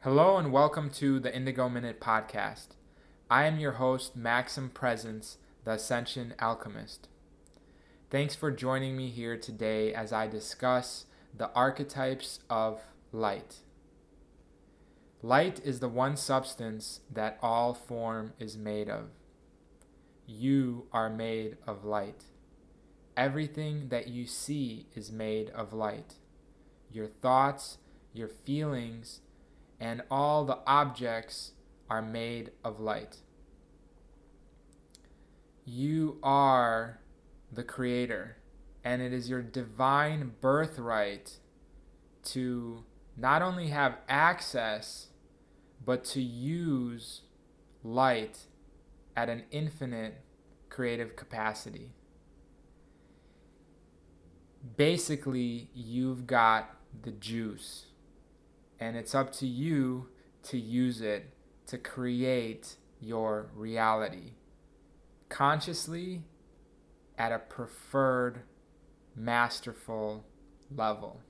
Hello and welcome to the Indigo Minute podcast. I am your host, Maxim Presence, the Ascension Alchemist. Thanks for joining me here today as I discuss the archetypes of light. Light is the one substance that all form is made of. You are made of light. Everything that you see is made of light. Your thoughts, your feelings, and all the objects are made of light. You are the creator, and it is your divine birthright to not only have access, but to use light at an infinite creative capacity. Basically, you've got the juice. And it's up to you to use it to create your reality consciously at a preferred, masterful level.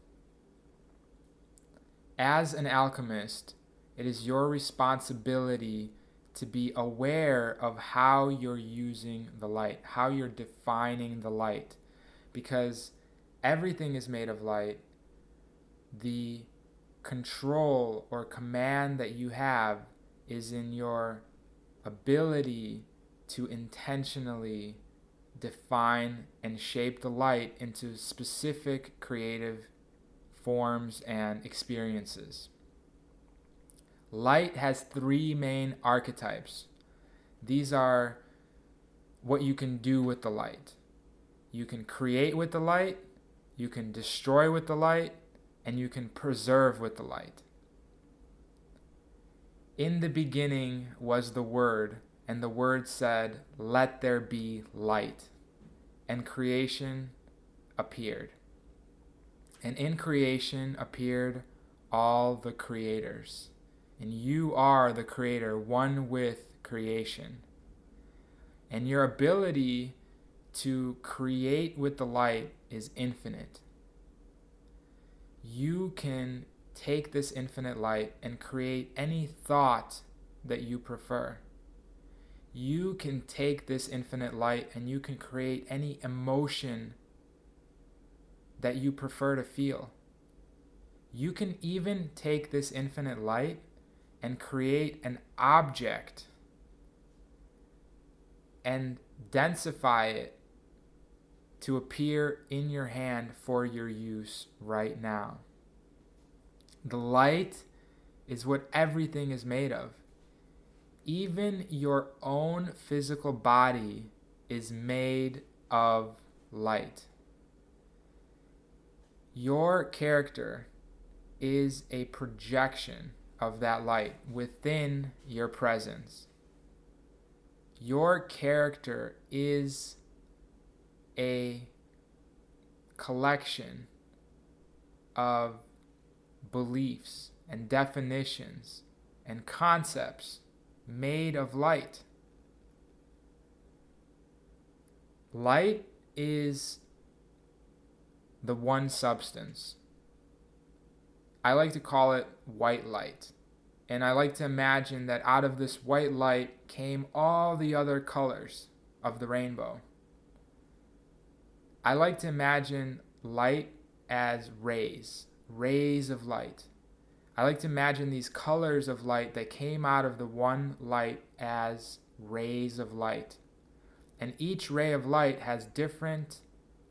As an alchemist, it is your responsibility to be aware of how you're using the light, how you're defining the light, because everything is made of light. The control or command that you have is in your ability to intentionally define and shape the light into specific creative forms and experiences. Light has three main archetypes. These are what you can do with the light. You can create with the light, you can destroy with the light, and you can preserve with the light. In the beginning was the Word, and the Word said, "Let there be light." And creation appeared. And in creation appeared all the creators. And you are the creator, one with creation. And your ability to create with the light is infinite. You can take this infinite light and create any thought that you prefer. You can take this infinite light and you can create any emotion that you prefer to feel. You can even take this infinite light and create an object and densify it to appear in your hand for your use right now. The light is what everything is made of. Even your own physical body is made of light. Your character is a projection of that light within your presence. Your character is a collection of beliefs and definitions and concepts made of light. Light is the one substance. I like to call it white light. And I like to imagine that out of this white light came all the other colors of the rainbow. I like to imagine light as rays of light. I like to imagine these colors of light that came out of the one light as rays of light. And each ray of light has different,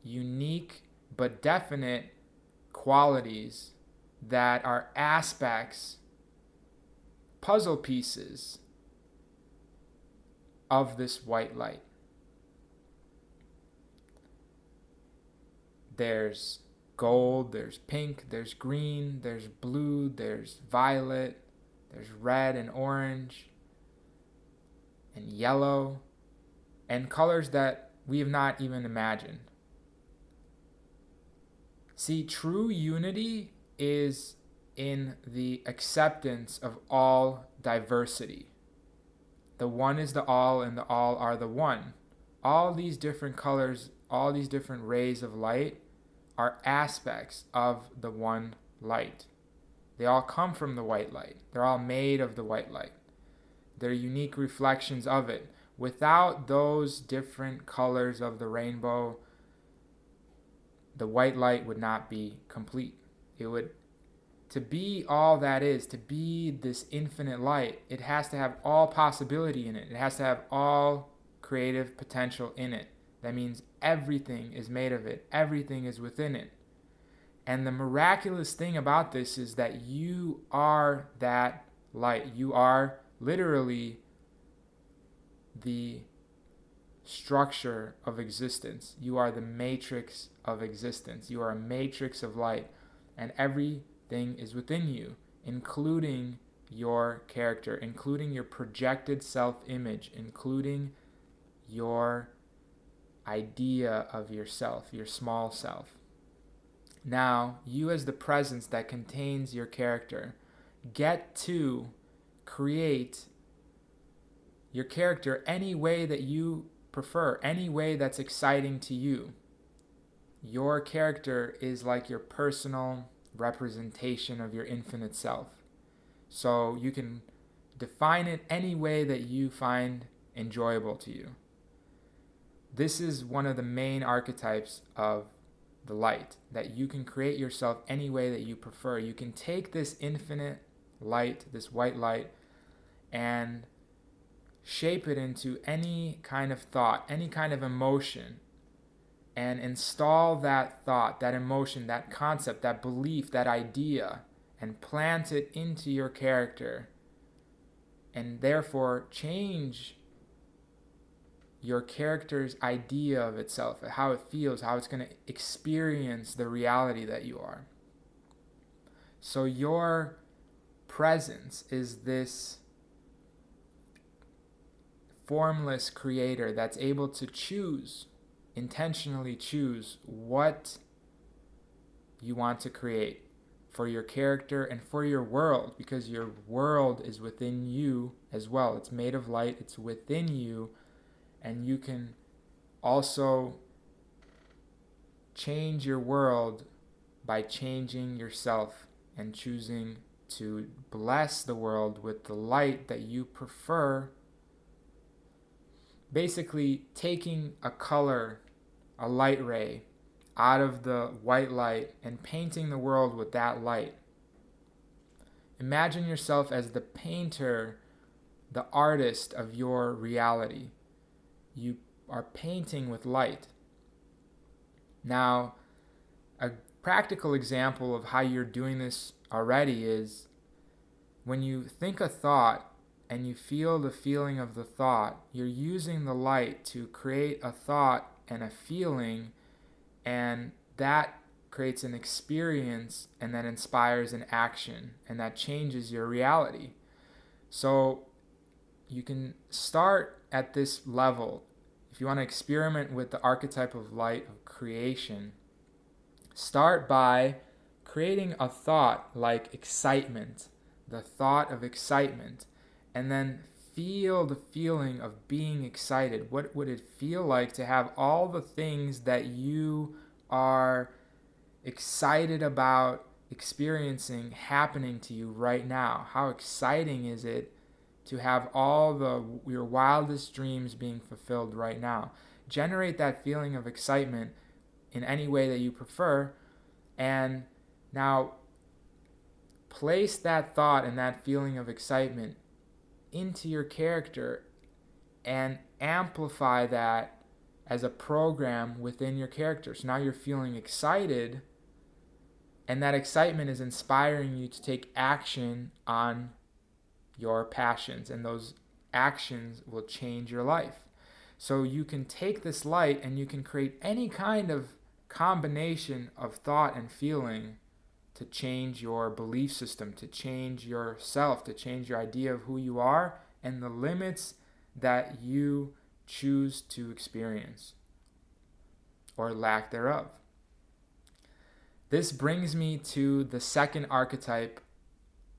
unique, but definite qualities that are aspects, puzzle pieces of this white light. There's gold, there's pink, there's green, there's blue, there's violet, there's red and orange and yellow, and colors that we have not even imagined. See, true unity is in the acceptance of all diversity. The one is the all, and the all are the one. All these different colors, all these different rays of light are aspects of the one light. They all come from the white light. They're all made of the white light. They're unique reflections of it. Without those different colors of the rainbow, the white light would not be complete. It would, to be all that is, to be this infinite light, it has to have all possibility in it. It has to have all creative potential in it. That means everything is made of it. Everything is within it. And the miraculous thing about this is that you are that light. You are literally the structure of existence. You are the matrix of existence. You are a matrix of light. And everything is within you, including your character, including your projected self-image, including your idea of yourself, your small self. Now, you as the presence that contains your character get to create your character any way that you prefer, any way that's exciting to you. Your character is like your personal representation of your infinite self. So you can define it any way that you find enjoyable to you. This is one of the main archetypes of the light, that you can create yourself any way that you prefer. You can take this infinite light, this white light, and shape it into any kind of thought, any kind of emotion, and install that thought, that emotion, that concept, that belief, that idea, and plant it into your character, and therefore change your character's idea of itself, how it feels, how it's going to experience the reality that you are. So your presence is this formless creator that's able to choose, intentionally choose what you want to create for your character and for your world, because your world is within you as well. It's made of light, it's within you. And you can also change your world by changing yourself and choosing to bless the world with the light that you prefer. Basically, taking a color, a light ray, out of the white light and painting the world with that light. Imagine yourself as the painter, the artist of your reality. You are painting with light. Now, a practical example of how you're doing this already is when you think a thought and you feel the feeling of the thought, you're using the light to create a thought and a feeling, and that creates an experience, and that inspires an action, and that changes your reality. So you can start at this level. If you want to experiment with the archetype of light of creation, start by creating a thought like excitement, the thought of excitement, and then feel the feeling of being excited. What would it feel like to have all the things that you are excited about experiencing happening to you right now? How exciting is it to have all your wildest dreams being fulfilled right now? Generate that feeling of excitement in any way that you prefer, and now place that thought and that feeling of excitement into your character and amplify that as a program within your character. So now you're feeling excited, and that excitement is inspiring you to take action on your passions, and those actions will change your life. So you can take this light and you can create any kind of combination of thought and feeling to change your belief system, to change yourself, to change your idea of who you are and the limits that you choose to experience or lack thereof. This brings me to the second archetype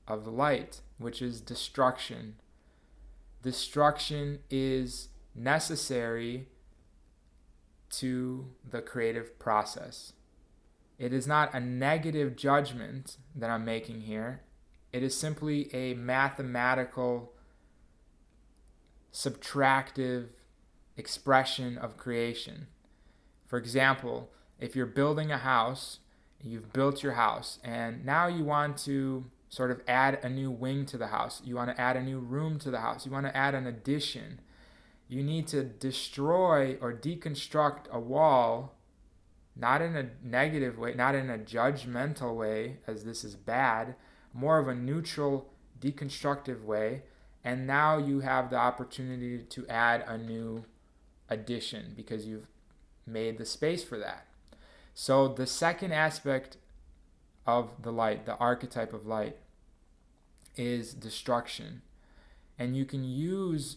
of the light, which is destruction. Destruction is necessary to the creative process. It is not a negative judgment that I'm making here. It is simply a mathematical, subtractive expression of creation. For example, if you're building a house, you've built your house, and now you want to sort of add a new wing to the house. You want to add a new room to the house. You want to add an addition. You need to destroy or deconstruct a wall, not in a negative way, not in a judgmental way, as this is bad, more of a neutral, deconstructive way. And now you have the opportunity to add a new addition because you've made the space for that. So the second aspect of the light, the archetype of light, is destruction. And you can use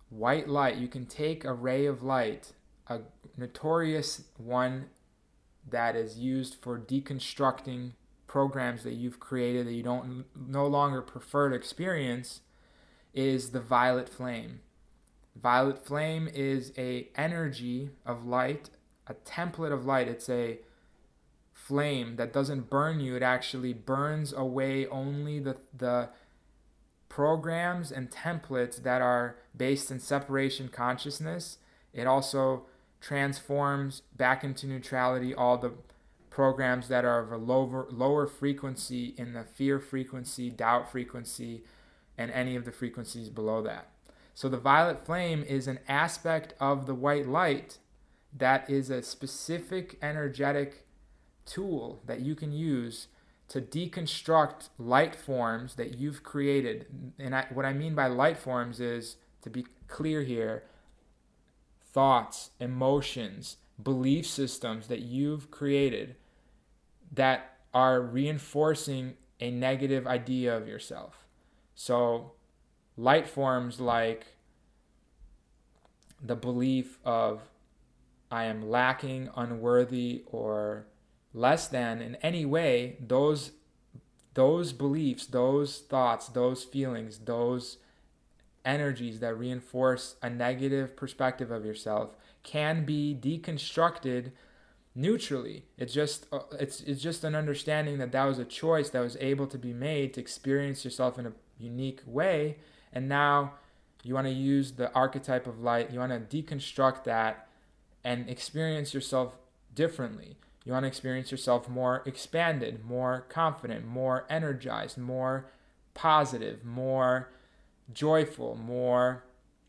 white light, you can take a ray of light, a notorious one that is used for deconstructing programs that you've created that you don't no longer prefer to experience, is the violet flame. Violet flame is a energy of light, a template of light. It's a flame that doesn't burn you. It actually burns away only the programs and templates that are based in separation consciousness. It also transforms back into neutrality all the programs that are of a lower frequency in the fear frequency, doubt frequency, and any of the frequencies below that. So the violet flame is an aspect of the white light that is a specific energetic tool that you can use to deconstruct light forms that you've created. And what I mean by light forms is, to be clear here, thoughts, emotions, belief systems that you've created that are reinforcing a negative idea of yourself. So light forms like the belief of I am lacking, unworthy, or less than in any way, those beliefs, those thoughts, those feelings, those energies that reinforce a negative perspective of yourself can be deconstructed neutrally. It's just an understanding that that was a choice that was able to be made to experience yourself in a unique way, and now you want to use the archetype of light. You want to deconstruct that and experience yourself differently. You want to experience yourself more expanded, more confident, more energized, more positive, more joyful, more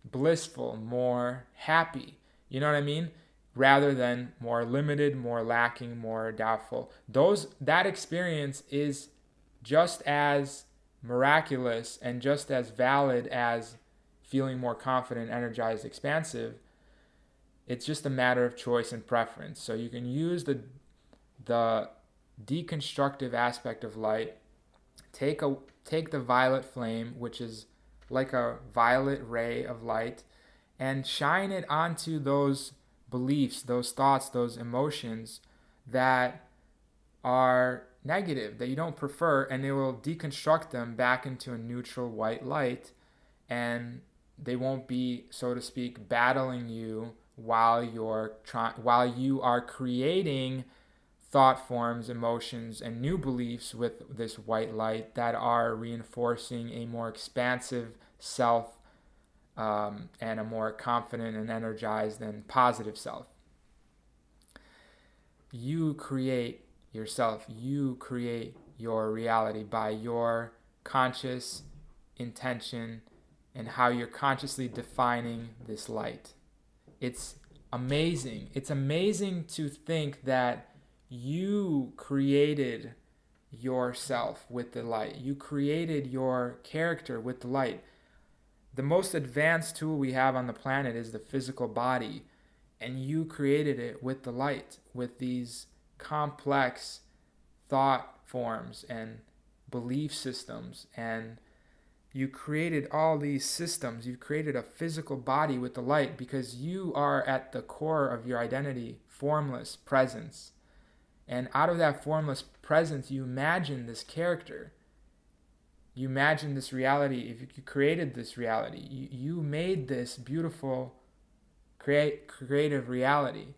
blissful, more happy. You know what I mean? Rather than more limited, more lacking, more doubtful. That experience is just as miraculous and just as valid as feeling more confident, energized, expansive. It's just a matter of choice and preference. So you can use the deconstructive aspect of light, take the violet flame, which is like a violet ray of light, and shine it onto those beliefs, those thoughts, those emotions that are negative, that you don't prefer, and it will deconstruct them back into a neutral white light, and they won't be, so to speak, battling you while you are creating thought forms, emotions, and new beliefs with this white light that are reinforcing a more expansive self, and a more confident and energized and positive self. You create yourself. You create your reality by your conscious intention and how you're consciously defining this light. It's amazing. It's amazing to think that you created yourself with the light. You created your character with the light. The most advanced tool we have on the planet is the physical body, and you created it with the light, with these complex thought forms and belief systems, and you created all these systems. You've created a physical body with the light because you are at the core of your identity, formless presence. And out of that formless presence, you imagine this character. You imagine this reality. If you created this reality, you made this beautiful, creative reality.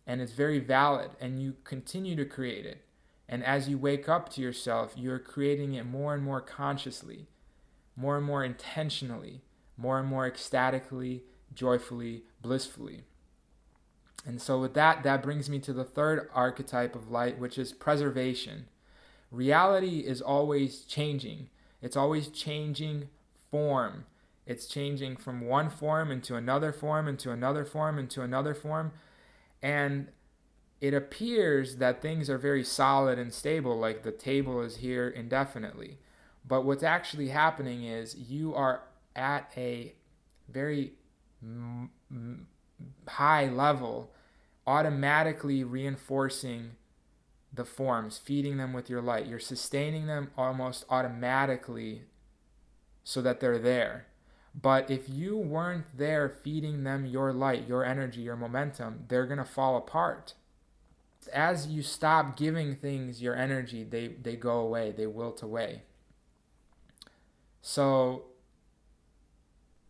And it's very valid. And you continue to create it. And as you wake up to yourself, you're creating it more and more consciously, more and more intentionally, more and more ecstatically, joyfully, blissfully. And so with that brings me to the third archetype of light, which is preservation. Reality is always changing. It's always changing form. It's changing from one form into another form, into another form, into another form. And it appears that things are very solid and stable, like the table is here indefinitely. But what's actually happening is you are at a very high level, automatically reinforcing the forms, feeding them with your light. You're sustaining them almost automatically so that they're there. But if you weren't there feeding them your light, your energy, your momentum, they're going to fall apart. As you stop giving things your energy, they go away, they wilt away. So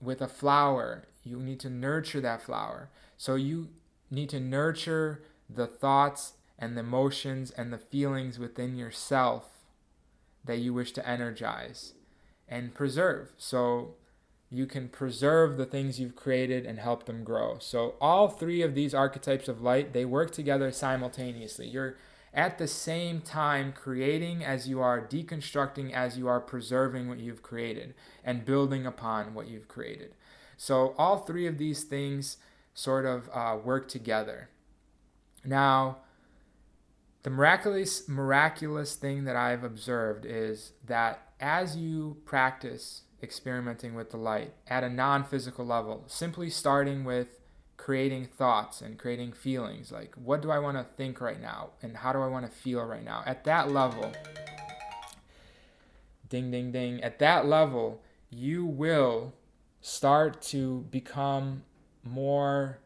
with a flower, you need to nurture that flower. So you need to nurture the thoughts and the emotions and the feelings within yourself that you wish to energize and preserve. So you can preserve the things you've created and help them grow. So all three of these archetypes of light, they work together simultaneously. You're at the same time creating as you are deconstructing, as you are preserving what you've created and building upon what you've created. So all three of these things sort of work together. Now, the miraculous thing that I've observed is that as you practice experimenting with the light at a non-physical level, simply starting with creating thoughts and creating feelings, like what do I want to think right now and how do I want to feel right now, at that level, ding ding ding, at that level you will start to become more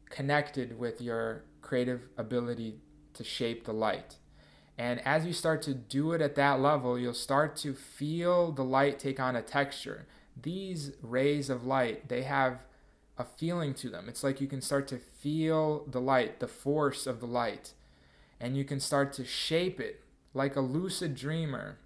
connected with your creative ability to shape the light. And as you start to do it at that level, you'll start to feel the light take on a texture. These rays of light, they have a feeling to them. It's like you can start to feel the light, the force of the light, and you can start to shape it like a lucid dreamer,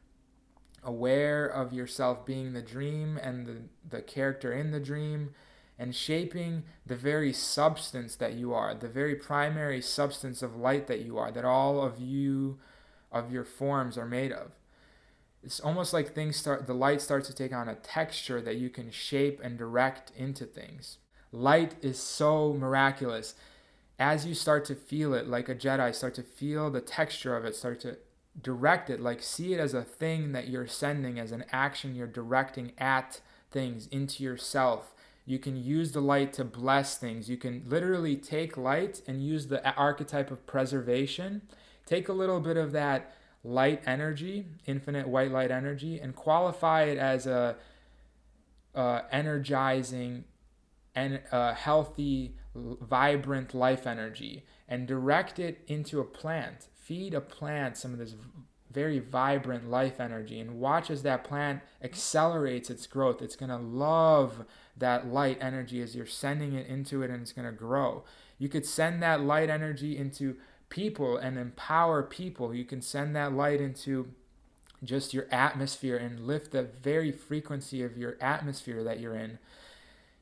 aware of yourself being the dream and the character in the dream, and shaping the very substance that you are, the very primary substance of light that you are, that all of you, of your forms are made of. It's almost like the light starts to take on a texture that you can shape and direct into things. Light is so miraculous. As you start to feel it, like a Jedi, start to feel the texture of it, start to direct it, like see it as a thing that you're sending, as an action you're directing at things, into yourself. You can use the light to bless things. You can literally take light and use the archetype of preservation. Take a little bit of that light energy, infinite white light energy, and qualify it as a energizing and healthy, vibrant life energy, and direct it into a plant. Feed a plant some of this very vibrant life energy, and watch as that plant accelerates its growth. It's going to love that light energy as you're sending it into it, and it's going to grow. You could send that light energy into people and empower people. You can send that light into just your atmosphere and lift the very frequency of your atmosphere that you're in.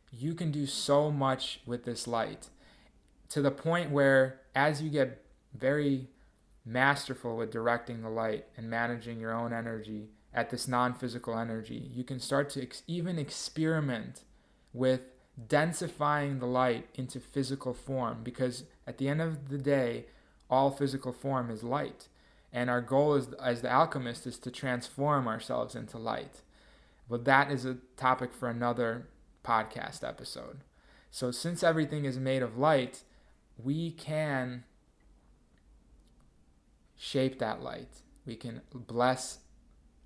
You can do so much with this light, to the point where as you get very masterful with directing the light and managing your own energy at this non-physical energy, you can start to even experiment with densifying the light into physical form, because at the end of the day, all physical form is light. And our goal is, as the alchemist, is to transform ourselves into light. But that is a topic for another podcast episode. So since everything is made of light, we can shape that light. We can bless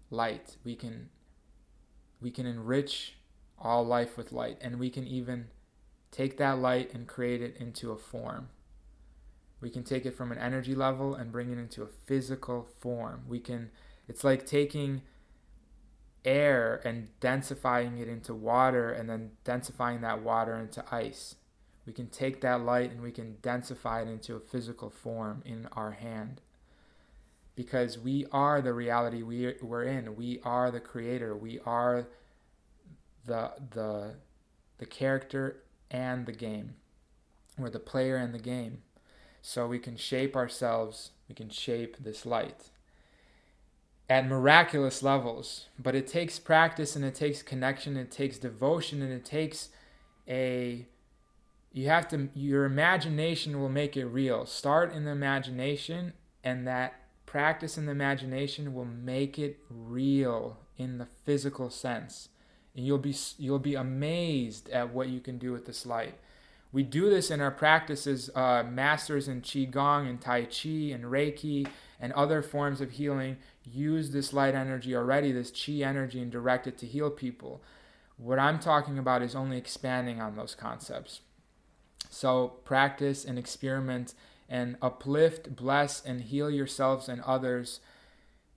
light. We can enrich all life with light, and we can even take that light and create it into a form. We can take it from an energy level and bring it into a physical form. It's like taking air and densifying it into water, and then densifying that water into ice. We can take that light and we can densify it into a physical form in our hand. because we are the reality we're in. We are the creator. We are the character and the game. We're the player in the game. So we can shape ourselves. We can shape this light at miraculous levels. But it takes practice, and it takes connection, and it takes devotion, and it takes your imagination will make it real. Start in the imagination, and that practice in the imagination will make it real in the physical sense. And you'll be amazed at what you can do with this light. We do this in our practices, masters in Qigong and Tai Chi and Reiki and other forms of healing use this light energy already, this Qi energy, and direct it to heal people. What I'm talking about is only expanding on those concepts. So practice and experiment and uplift, bless, and heal yourselves and others,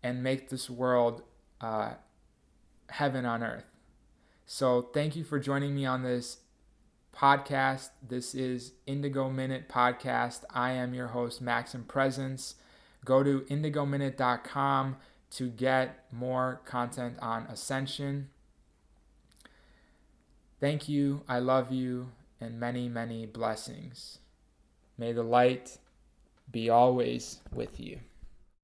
and make this world heaven on earth. So thank you for joining me on this podcast. This is Indigo Minute Podcast. I am your host, Maxim Presence. Go to indigominute.com to get more content on ascension. Thank you. I love you. And many, many blessings. May the light be always with you.